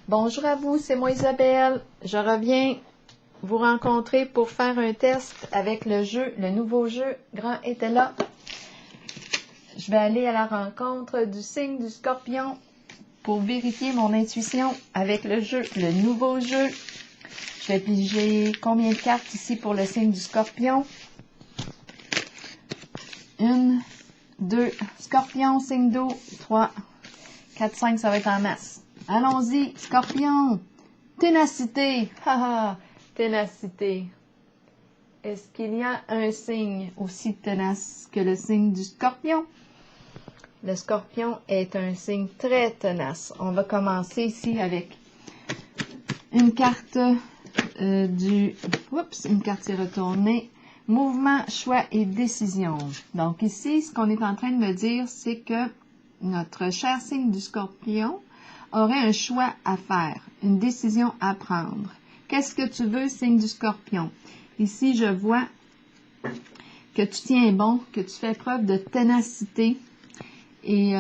Bonjour à vous, c'est moi Isabelle. Je reviens vous rencontrer pour faire un test avec le nouveau jeu Grand était là. Je vais aller à la rencontre du signe du Scorpion pour vérifier mon intuition avec le nouveau jeu. Je vais piger combien de cartes ici pour le signe du Scorpion? 1, 2, Scorpion, signe d'eau, 3, 4, 5, ça va être en masse. Allons-y, Scorpion! Ténacité! Haha! Ténacité. Est-ce qu'il y a un signe aussi tenace que le signe du Scorpion? Le Scorpion est un signe très tenace. On va commencer ici avec une carte une carte s'est retournée. Mouvement, choix et décision. Donc ici, ce qu'on est en train de me dire, c'est que notre cher signe du Scorpion aurait un choix à faire, une décision à prendre. Qu'est-ce que tu veux, signe du Scorpion? Ici, je vois que tu tiens bon, que tu fais preuve de ténacité et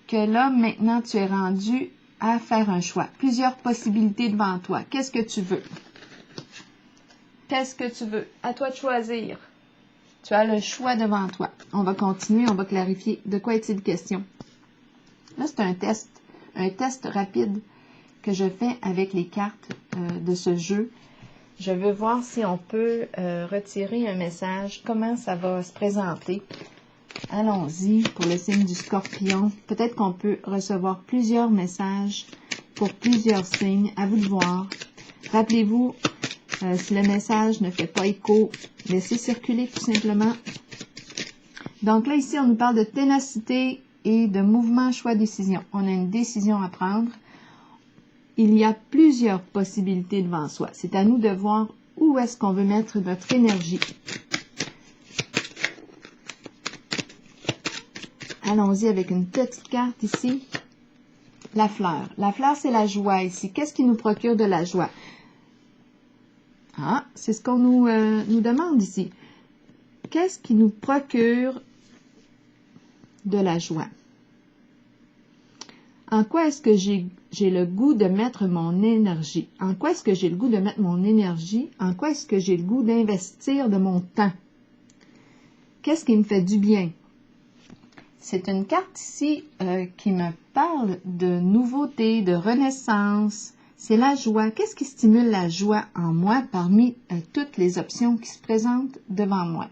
que là, maintenant, tu es rendu à faire un choix. Plusieurs possibilités devant toi. Qu'est-ce que tu veux? Qu'est-ce que tu veux? À toi de choisir. Tu as le choix devant toi. On va continuer, on va clarifier. De quoi est-il question? Là, c'est un test rapide que je fais avec les cartes de ce jeu. Je veux voir si on peut retirer un message, comment ça va se présenter. Allons-y pour le signe du Scorpion. Peut-être qu'on peut recevoir plusieurs messages pour plusieurs signes. À vous de voir. Rappelez-vous, si le message ne fait pas écho, laissez circuler tout simplement. Donc là, ici, on nous parle de ténacité et de mouvement, choix, décision. On a une décision à prendre. Il y a plusieurs possibilités devant soi. C'est à nous de voir où est-ce qu'on veut mettre notre énergie. Allons-y avec une petite carte ici. La fleur. La fleur, c'est la joie ici. Qu'est-ce qui nous procure de la joie? Ah, c'est ce qu'on nous demande ici. Qu'est-ce qui nous procure de la joie? En quoi est-ce que j'ai le goût de mettre mon énergie? En quoi est-ce que j'ai le goût de mettre mon énergie? En quoi est-ce que j'ai le goût d'investir de mon temps? Qu'est-ce qui me fait du bien? C'est une carte ici qui me parle de nouveauté, de renaissance. C'est la joie. Qu'est-ce qui stimule la joie en moi parmi toutes les options qui se présentent devant moi?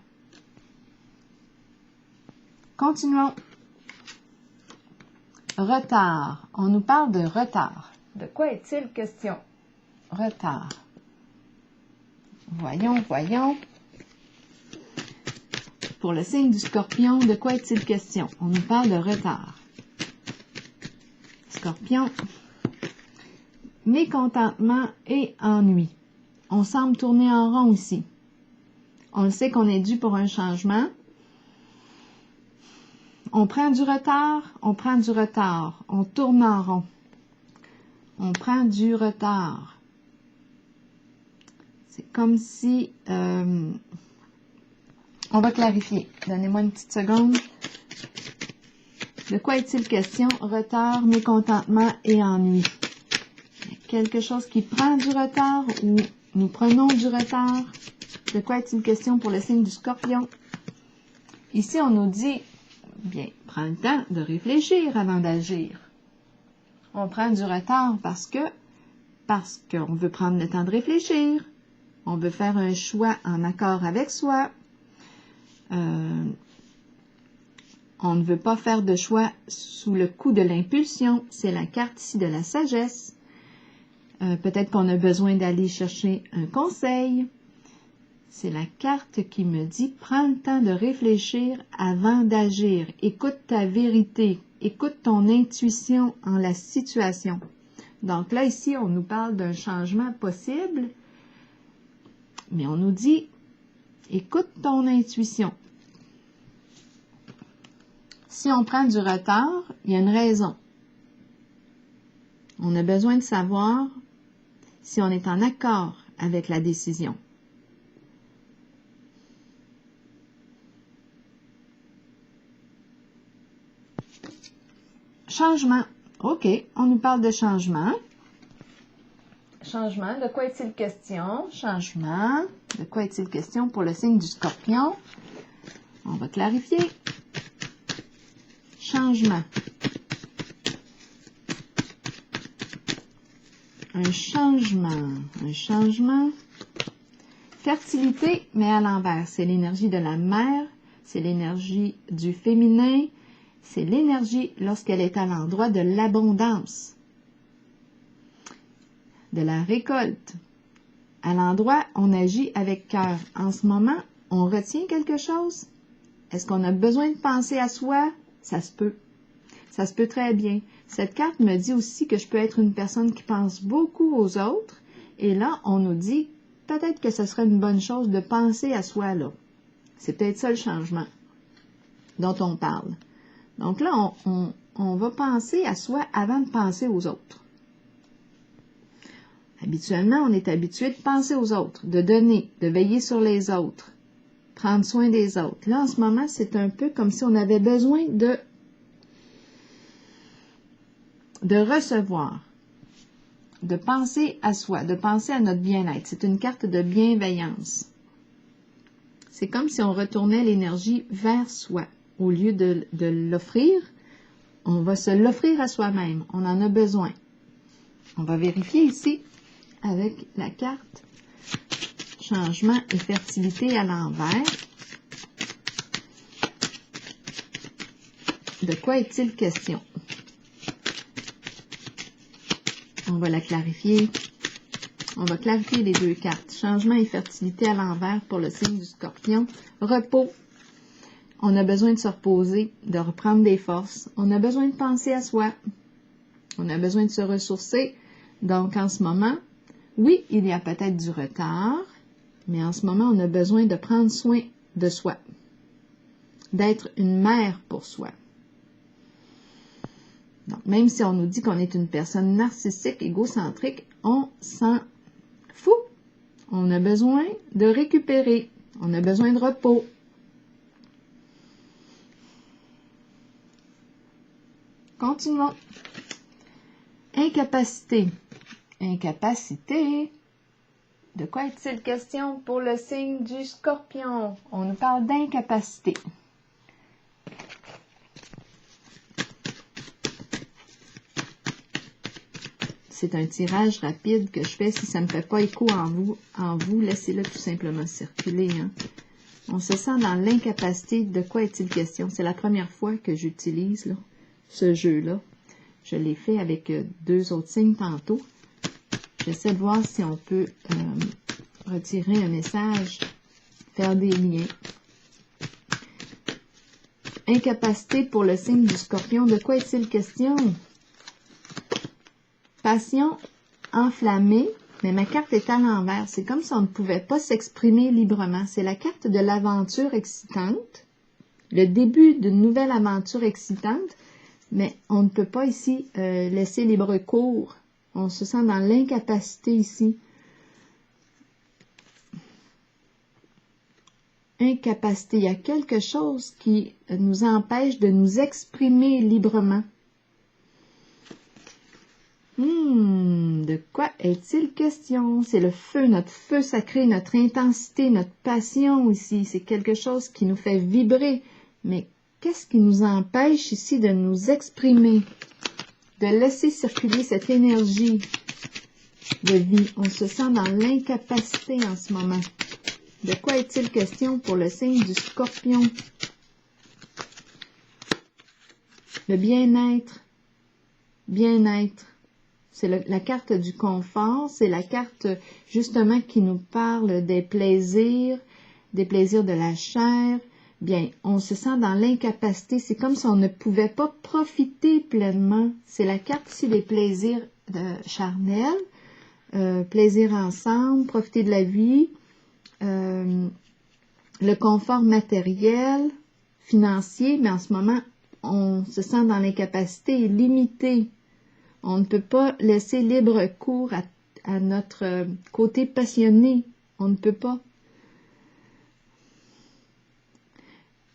Continuons. Retard. On nous parle de retard. De quoi est-il question? Retard. Voyons. Pour le signe du Scorpion, de quoi est-il question? On nous parle de retard. Scorpion. Mécontentement et ennui. On semble tourner en rond ici. On le sait qu'on est dû pour un changement. On prend du retard, on tourne en rond. On prend du retard. C'est comme si... on va clarifier. Donnez-moi une petite seconde. De quoi est-il question? Retard, mécontentement et ennui. Quelque chose qui prend du retard ou nous prenons du retard? De quoi est-il question pour le signe du Scorpion? Ici, on nous dit... Bien, prends le temps de réfléchir avant d'agir. On prend du retard parce qu'on veut prendre le temps de réfléchir. On veut faire un choix en accord avec soi. On ne veut pas faire de choix sous le coup de l'impulsion. C'est la carte ici de la sagesse. Peut-être qu'on a besoin d'aller chercher un conseil. C'est la carte qui me dit « Prends le temps de réfléchir avant d'agir. Écoute ta vérité. Écoute ton intuition en la situation. » Donc là, ici, on nous parle d'un changement possible, mais on nous dit « Écoute ton intuition. » Si on prend du retard, il y a une raison. On a besoin de savoir si on est en accord avec la décision. Changement. OK, on nous parle de changement. changement. De quoi est-il question? Changement. De quoi est-il question pour le signe du Scorpion? On va clarifier. Changement. Un changement. Un changement. Fertilité, mais à l'envers. C'est l'énergie de la mère. C'est l'énergie du féminin. C'est l'énergie lorsqu'elle est à l'endroit de l'abondance, de la récolte. À l'endroit, on agit avec cœur. En ce moment, on retient quelque chose? Est-ce qu'on a besoin de penser à soi? Ça se peut. Ça se peut très bien. Cette carte me dit aussi que je peux être une personne qui pense beaucoup aux autres. Et là, on nous dit peut-être que ce serait une bonne chose de penser à soi là. C'est peut-être ça le changement dont on parle. Donc là, on va penser à soi avant de penser aux autres. Habituellement, on est habitué de penser aux autres, de donner, de veiller sur les autres, prendre soin des autres. Là, en ce moment, c'est un peu comme si on avait besoin de recevoir, de penser à soi, de penser à notre bien-être. C'est une carte de bienveillance. C'est comme si on retournait l'énergie vers soi. Au lieu de l'offrir, on va se l'offrir à soi-même. On en a besoin. On va vérifier ici avec la carte changement et fertilité à l'envers. De quoi est-il question? On va la clarifier. On va clarifier les deux cartes. Changement et fertilité à l'envers pour le signe du Scorpion. Repos. On a besoin de se reposer, de reprendre des forces. On a besoin de penser à soi. On a besoin de se ressourcer. Donc, en ce moment, oui, il y a peut-être du retard, mais en ce moment, on a besoin de prendre soin de soi, d'être une mère pour soi. Donc, même si on nous dit qu'on est une personne narcissique, égocentrique, on s'en fout. On a besoin de récupérer. On a besoin de repos. Continuons. Incapacité. Incapacité. De quoi est-il question pour le signe du Scorpion? On nous parle d'incapacité. C'est un tirage rapide que je fais. Si ça ne me fait pas écho en vous, laissez-le tout simplement circuler. Hein. On se sent dans l'incapacité. De quoi est-il question? C'est la première fois que j'utilise ce jeu-là. Je l'ai fait avec deux autres signes tantôt. J'essaie de voir si on peut retirer un message, faire des liens. Incapacité pour le signe du Scorpion. De quoi est-il question? Passion enflammée, mais ma carte est à l'envers. C'est comme si on ne pouvait pas s'exprimer librement. C'est la carte de l'aventure excitante, le début d'une nouvelle aventure excitante, mais on ne peut pas ici laisser libre cours. On se sent dans l'incapacité ici. Incapacité. Il y a quelque chose qui nous empêche de nous exprimer librement. De quoi est-il question? C'est le feu, notre feu sacré, notre intensité, notre passion ici. C'est quelque chose qui nous fait vibrer. Mais qu'est-ce qui nous empêche ici de nous exprimer, de laisser circuler cette énergie de vie? On se sent dans l'incapacité en ce moment. De quoi est-il question pour le signe du Scorpion? Le bien-être. Bien-être. C'est la carte du confort. C'est la carte justement qui nous parle des plaisirs de la chair. Bien, on se sent dans l'incapacité. C'est comme si on ne pouvait pas profiter pleinement. C'est la carte ici des plaisirs charnels, plaisir ensemble, profiter de la vie, le confort matériel, financier, mais en ce moment, on se sent dans l'incapacité limitée. On ne peut pas laisser libre cours à notre côté passionné. On ne peut pas.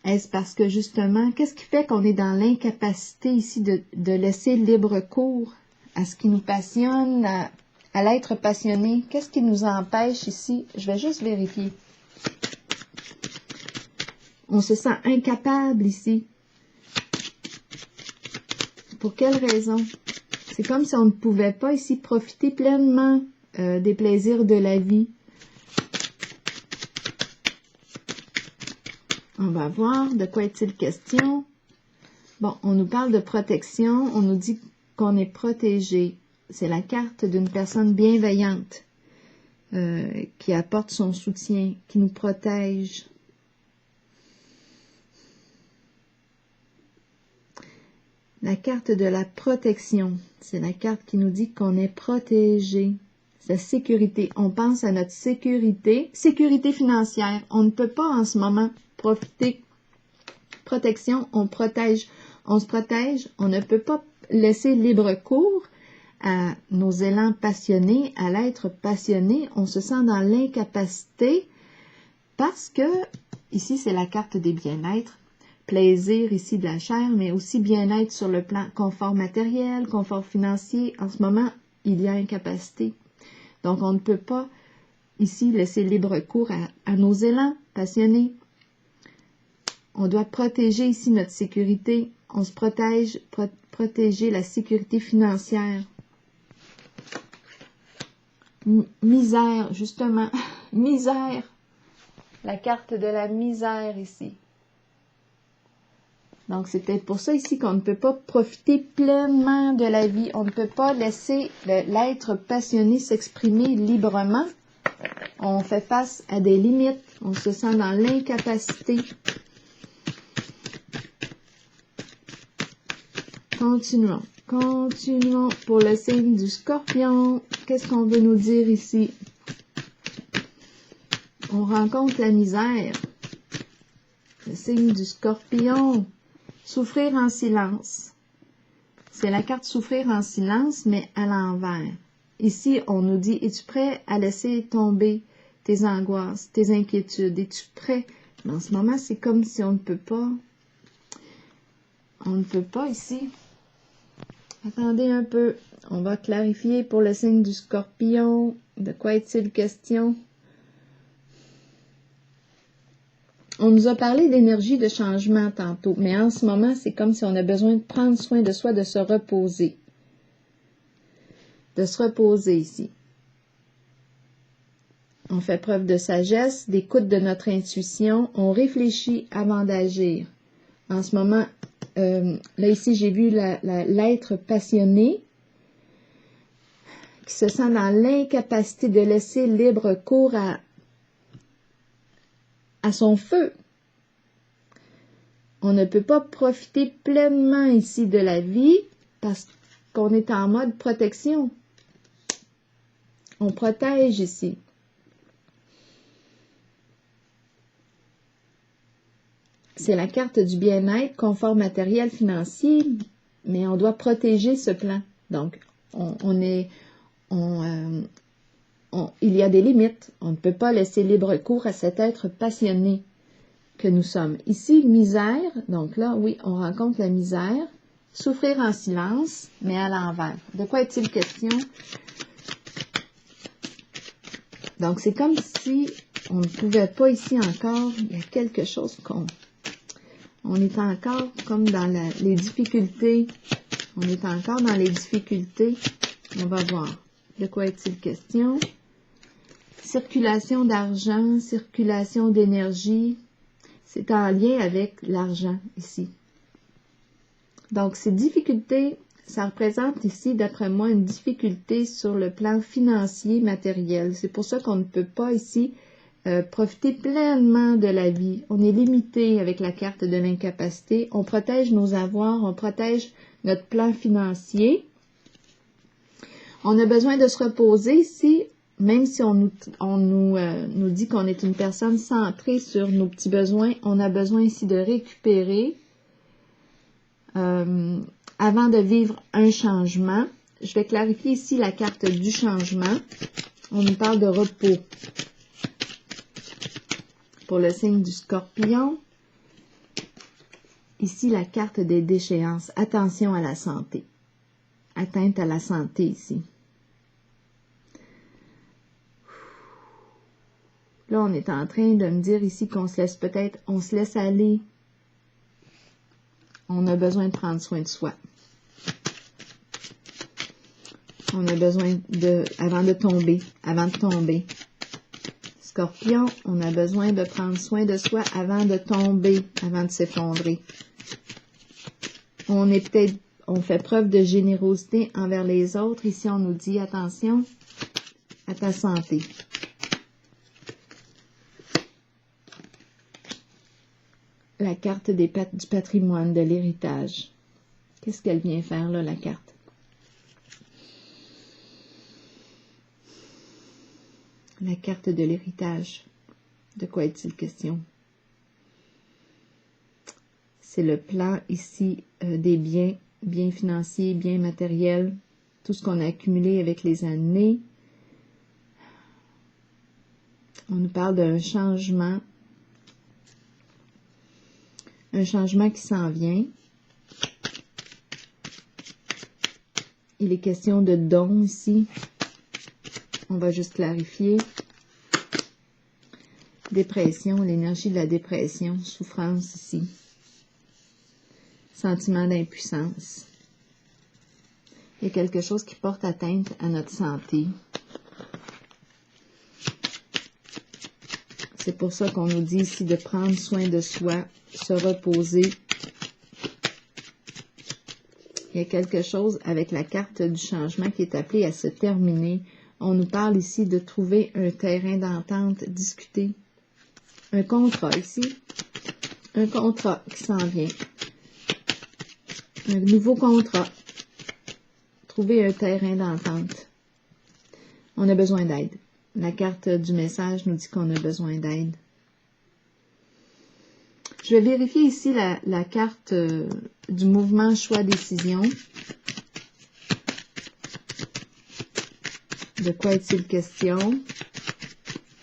Est-ce parce que justement, qu'est-ce qui fait qu'on est dans l'incapacité ici de laisser libre cours à ce qui nous passionne, à l'être passionné. Qu'est-ce qui nous empêche ici? Je vais juste vérifier. On se sent incapable ici. Pour quelle raison? C'est comme si on ne pouvait pas ici profiter pleinement des plaisirs de la vie. On va voir de quoi est-il question. Bon, on nous parle de protection. On nous dit qu'on est protégé. C'est la carte d'une personne bienveillante qui apporte son soutien, qui nous protège. La carte de la protection, c'est la carte qui nous dit qu'on est protégé. Sa sécurité, on pense à notre sécurité, sécurité financière. On ne peut pas en ce moment profiter. Protection, on protège, on se protège. On ne peut pas laisser libre cours à nos élans passionnés, à l'être passionné. On se sent dans l'incapacité parce que, ici c'est la carte des bien-être. Plaisir ici de la chair, mais aussi bien-être sur le plan confort matériel, confort financier. En ce moment, il y a incapacité. Donc, on ne peut pas ici laisser libre cours à nos élans passionnés. On doit protéger ici notre sécurité. On se protège, protéger la sécurité financière. Misère, justement. Misère. La carte de la misère ici. Donc, c'est peut-être pour ça ici qu'on ne peut pas profiter pleinement de la vie. On ne peut pas laisser l'être passionné s'exprimer librement. On fait face à des limites. On se sent dans l'incapacité. Continuons. Continuons pour le signe du Scorpion. Qu'est-ce qu'on veut nous dire ici? On rencontre la misère. Le signe du Scorpion. Souffrir en silence. C'est la carte souffrir en silence, mais à l'envers. Ici, on nous dit, es-tu prêt à laisser tomber tes angoisses, tes inquiétudes? Es-tu prêt? Mais en ce moment, c'est comme si on ne peut pas. On ne peut pas ici. Attendez un peu. On va clarifier pour le signe du Scorpion. De quoi est-il question? On nous a parlé d'énergie de changement tantôt, mais en ce moment, c'est comme si on a besoin de prendre soin de soi, de se reposer. De se reposer ici. On fait preuve de sagesse, d'écoute de notre intuition, on réfléchit avant d'agir. En ce moment, là ici, j'ai vu l'être passionné qui se sent dans l'incapacité de laisser libre cours à son feu. On ne peut pas profiter pleinement ici de la vie parce qu'on est en mode protection. On protège ici. C'est la carte du bien-être, confort matériel, financier, mais on doit protéger ce plan. Donc, il y a des limites. On ne peut pas laisser libre cours à cet être passionné que nous sommes. Ici, misère, donc là, oui, on rencontre la misère, souffrir en silence, mais à l'envers. De quoi est-il question? Donc, c'est comme si on ne pouvait pas ici encore, il y a quelque chose on est encore comme dans les difficultés. On est encore dans les difficultés. On va voir. De quoi est-il question? Circulation d'argent, circulation d'énergie. C'est en lien avec l'argent ici. Donc, ces difficultés, ça représente ici, d'après moi, une difficulté sur le plan financier, matériel. C'est pour ça qu'on ne peut pas ici profiter pleinement de la vie. On est limité avec la carte de l'incapacité. On protège nos avoirs, on protège notre plan financier. On a besoin de se reposer ici, même si on nous dit qu'on est une personne centrée sur nos petits besoins, on a besoin ici de récupérer avant de vivre un changement. Je vais clarifier ici la carte du changement. On nous parle de repos. Pour le signe du Scorpion, ici la carte des déchéances. Attention à la santé. Atteinte à la santé ici. Là, on est en train de me dire ici qu'on se laisse peut-être, on se laisse aller. On a besoin de prendre soin de soi. On a besoin avant de tomber. Scorpion, on a besoin de prendre soin de soi avant de tomber, avant de s'effondrer. On fait preuve de générosité envers les autres. Ici, on nous dit, attention à ta santé. La carte du patrimoine, de l'héritage. Qu'est-ce qu'elle vient faire là, la carte? La carte de l'héritage. De quoi est-il question? C'est le plan ici des biens financiers, biens matériels, tout ce qu'on a accumulé avec les années. On nous parle d'un changement. Un changement qui s'en vient. Il est question de dons ici. On va juste clarifier. Dépression, l'énergie de la dépression, souffrance ici. Sentiment d'impuissance. Il y a quelque chose qui porte atteinte à notre santé. C'est pour ça qu'on nous dit ici de prendre soin de soi, se reposer. Il y a quelque chose avec la carte du changement qui est appelée à se terminer. On nous parle ici de trouver un terrain d'entente, discuter. Un contrat ici. Un contrat qui s'en vient. Un nouveau contrat. Trouver un terrain d'entente. On a besoin d'aide. La carte du message nous dit qu'on a besoin d'aide. Je vais vérifier ici la carte du mouvement choix-décision. De quoi est-il question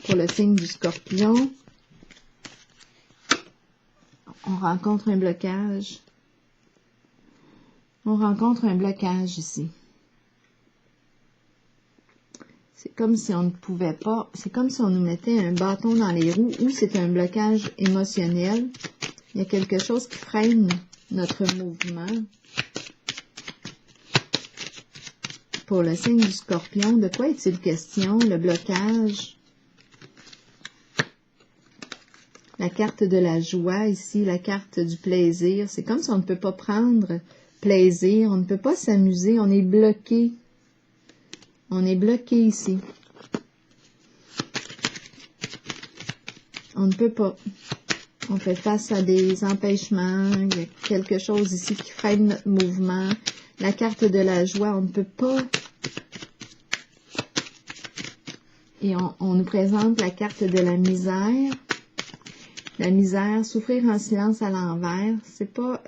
pour le signe du Scorpion? On rencontre un blocage. On rencontre un blocage ici. C'est comme si on ne pouvait pas, c'est comme si on nous mettait un bâton dans les roues ou c'est un blocage émotionnel. Il y a quelque chose qui freine notre mouvement. Pour le signe du Scorpion, de quoi est-il question? Le blocage. La carte de la joie ici, la carte du plaisir. C'est comme si on ne peut pas prendre plaisir, on ne peut pas s'amuser, on est bloqué. On est bloqué ici. On ne peut pas. On fait face à des empêchements. Il y a quelque chose ici qui freine notre mouvement. La carte de la joie, on ne peut pas. Et on nous présente la carte de la misère. La misère, souffrir en silence à l'envers. C'est pas...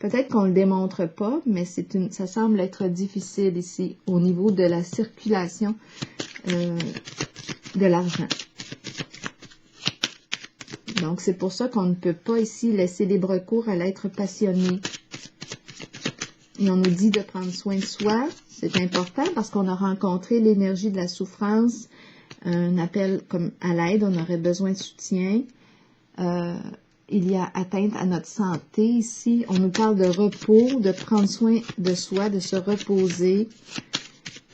peut-être qu'on le démontre pas, mais ça semble être difficile ici au niveau de la circulation de l'argent. Donc, c'est pour ça qu'on ne peut pas ici laisser libre cours à l'être passionné. Et on nous dit de prendre soin de soi. C'est important parce qu'on a rencontré l'énergie de la souffrance, un appel comme à l'aide, on aurait besoin de soutien. Il y a atteinte à notre santé ici. On nous parle de repos, de prendre soin de soi, de se reposer.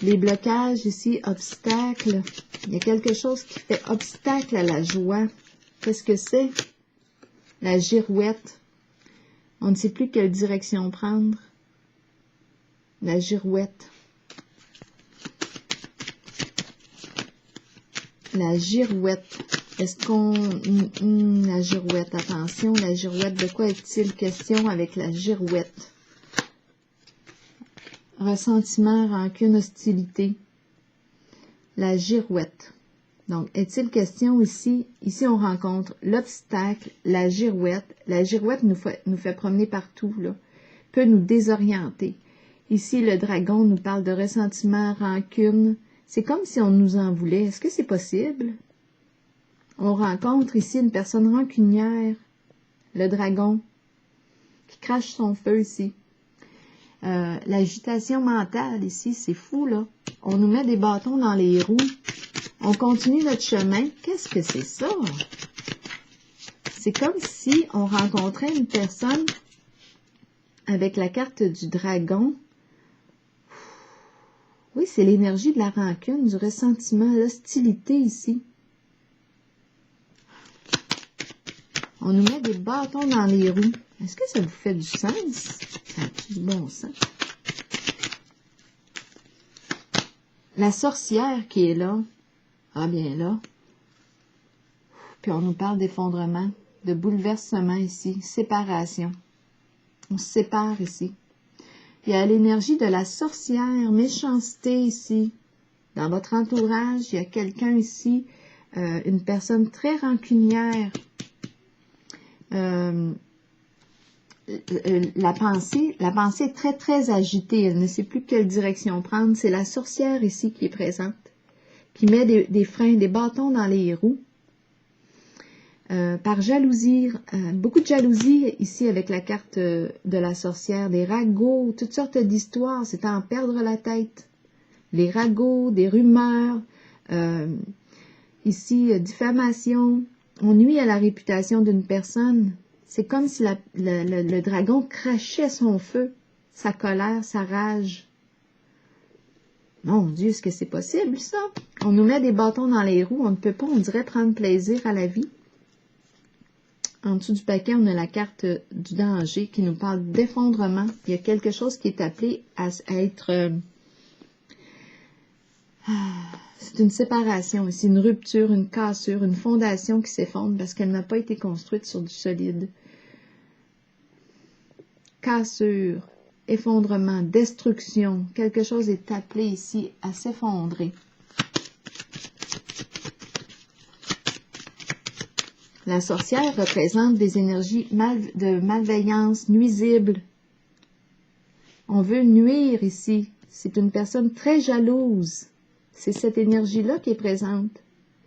Les blocages ici, obstacles. Il y a quelque chose qui fait obstacle à la joie. Qu'est-ce que c'est? La girouette. On ne sait plus quelle direction prendre. La girouette. La girouette. Est-ce qu'on... la girouette, attention, la girouette, de quoi est-il question avec la girouette? Ressentiment, rancune, hostilité. La girouette. Donc, est-il question ici? Ici, on rencontre l'obstacle, la girouette. La girouette nous fait promener partout, là. Peut nous désorienter. Ici, le dragon nous parle de ressentiment, rancune. C'est comme si on nous en voulait. Est-ce que c'est possible? On rencontre ici une personne rancunière, le dragon, qui crache son feu ici. L'agitation mentale ici, c'est fou, là. On nous met des bâtons dans les roues. On continue notre chemin. Qu'est-ce que c'est ça? C'est comme si on rencontrait une personne avec la carte du dragon. Oui, c'est l'énergie de la rancune, du ressentiment, l'hostilité ici. On nous met des bâtons dans les roues. Est-ce que ça vous fait du sens? Ça a du bon sens? La sorcière qui est là. Ah bien là. Puis on nous parle d'effondrement, de bouleversement ici, séparation. On se sépare ici. Il y a l'énergie de la sorcière, méchanceté ici. Dans votre entourage, il y a quelqu'un ici, une personne très rancunière. La pensée est très, très agitée. Elle ne sait plus quelle direction prendre. C'est la sorcière ici qui est présente, qui met des freins, des bâtons dans les roues. Par jalousie, beaucoup de jalousie ici avec la carte de la sorcière, des ragots, toutes sortes d'histoires, c'est à en perdre la tête. Les ragots, des rumeurs, ici, diffamation, on nuit à la réputation d'une personne. C'est comme si le dragon crachait son feu, sa colère, sa rage. Mon Dieu, est-ce que c'est possible ça? On nous met des bâtons dans les roues, on ne peut pas, on dirait, prendre plaisir à la vie. En dessous du paquet, on a la carte du danger qui nous parle d'effondrement. Il y a quelque chose qui est appelé à être... c'est une séparation, c'est une rupture, une cassure, une fondation qui s'effondre parce qu'elle n'a pas été construite sur du solide. Cassure, effondrement, destruction. Quelque chose est appelé ici à s'effondrer. La sorcière représente des énergies de malveillance, nuisibles. On veut nuire ici. C'est une personne très jalouse. C'est cette énergie-là qui est présente.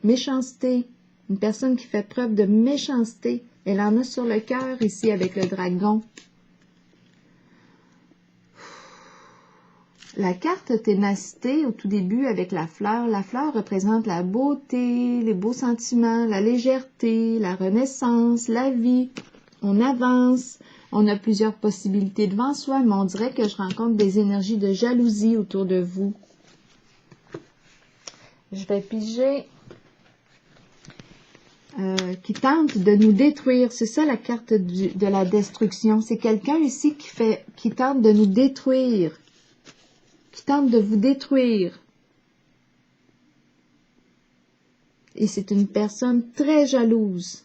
Méchanceté. Une personne qui fait preuve de méchanceté. Elle en a sur le cœur ici avec le dragon. La carte ténacité au tout début avec la fleur représente la beauté, les beaux sentiments, la légèreté, la renaissance, la vie. On avance, on a plusieurs possibilités devant soi, mais on dirait que je rencontre des énergies de jalousie autour de vous. Je vais piger qui tente de nous détruire. C'est ça la carte de la destruction. C'est quelqu'un ici qui tente de nous détruire. Qui tente de vous détruire. Et c'est une personne très jalouse.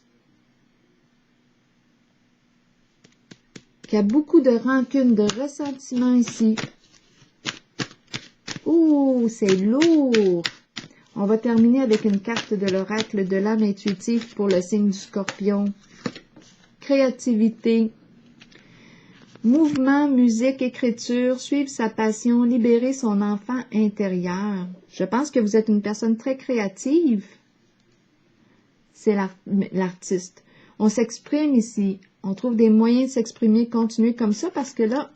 Qui a beaucoup de rancune, de ressentiment ici. Ouh, c'est lourd. On va terminer avec une carte de l'oracle de l'âme intuitive pour le signe du Scorpion. Créativité. Mouvement, musique, écriture, suivre sa passion, libérer son enfant intérieur. Je pense que vous êtes une personne très créative. C'est l'artiste. On s'exprime ici. On trouve des moyens de s'exprimer, continuer comme ça parce que là,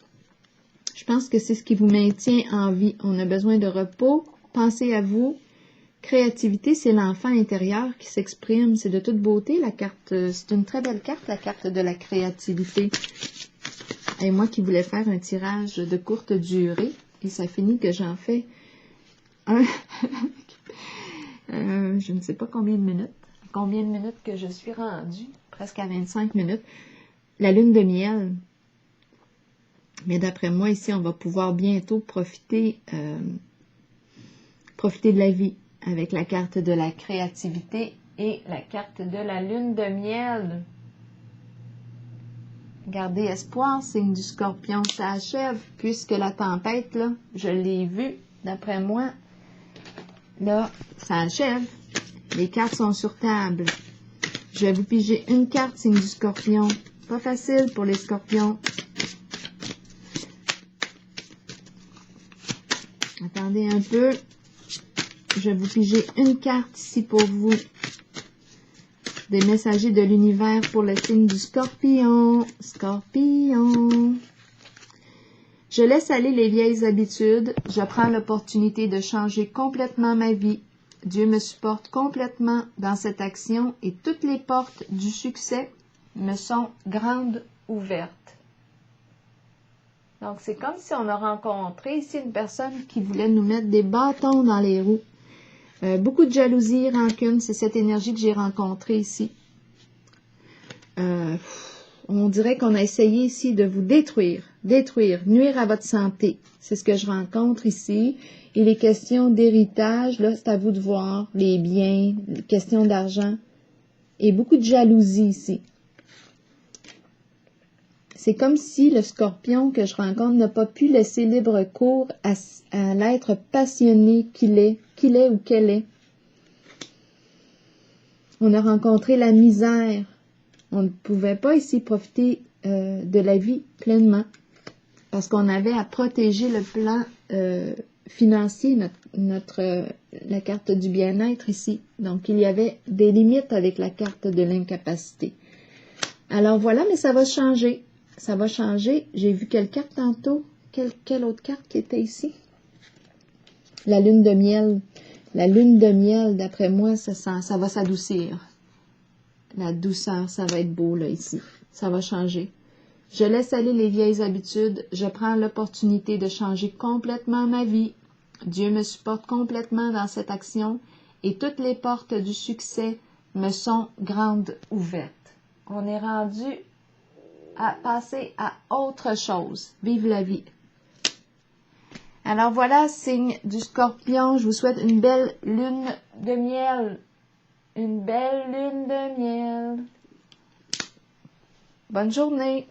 je pense que c'est ce qui vous maintient en vie. On a besoin de repos. Pensez à vous. Créativité, c'est l'enfant intérieur qui s'exprime. C'est de toute beauté, la carte. C'est une très belle carte, la carte de la créativité. Et moi qui voulais faire un tirage de courte durée, et ça finit que j'en fais un, je ne sais pas combien de minutes que je suis rendue, presque à 25 minutes, la lune de miel. Mais d'après moi, ici, on va pouvoir bientôt profiter de la vie avec la carte de la créativité et la carte de la lune de miel. Gardez espoir, signe du Scorpion, ça achève, puisque la tempête, là, je l'ai vue, d'après moi, là, ça achève. Les cartes sont sur table. Je vais vous piger une carte, signe du Scorpion. Pas facile pour les Scorpions. Attendez un peu. Je vais vous piger une carte ici pour vous. Des messagers de l'univers pour le signe du Scorpion. Scorpion. Je laisse aller les vieilles habitudes. Je prends l'opportunité de changer complètement ma vie. Dieu me supporte complètement dans cette action et toutes les portes du succès me sont grandes ouvertes. Donc, c'est comme si on a rencontré ici une personne qui voulait nous mettre des bâtons dans les roues. Beaucoup de jalousie, rancune, c'est cette énergie que j'ai rencontrée ici. On dirait qu'on a essayé ici de vous détruire, nuire à votre santé. C'est ce que je rencontre ici. Et les questions d'héritage, là, c'est à vous de voir. Les biens, les questions d'argent. Et beaucoup de jalousie ici. C'est comme si le scorpion que je rencontre n'a pas pu laisser libre cours à l'être passionné qu'il est ou qu'elle est. On a rencontré la misère. On ne pouvait pas ici profiter de la vie pleinement parce qu'on avait à protéger le plan financier, la carte du bien-être ici. Donc, il y avait des limites avec la carte de l'incapacité. Alors voilà, mais ça va changer. Ça va changer. J'ai vu quelle carte tantôt? Quelle autre carte qui était ici? La lune de miel. La lune de miel, d'après moi, ça va s'adoucir. La douceur, ça va être beau là ici. Ça va changer. Je laisse aller les vieilles habitudes. Je prends l'opportunité de changer complètement ma vie. Dieu me supporte complètement dans cette action et toutes les portes du succès me sont grandes ouvertes. On est rendu à passer à autre chose. Vive la vie. Alors voilà, signe du Scorpion. Je vous souhaite une belle lune de miel. Une belle lune de miel. Bonne journée.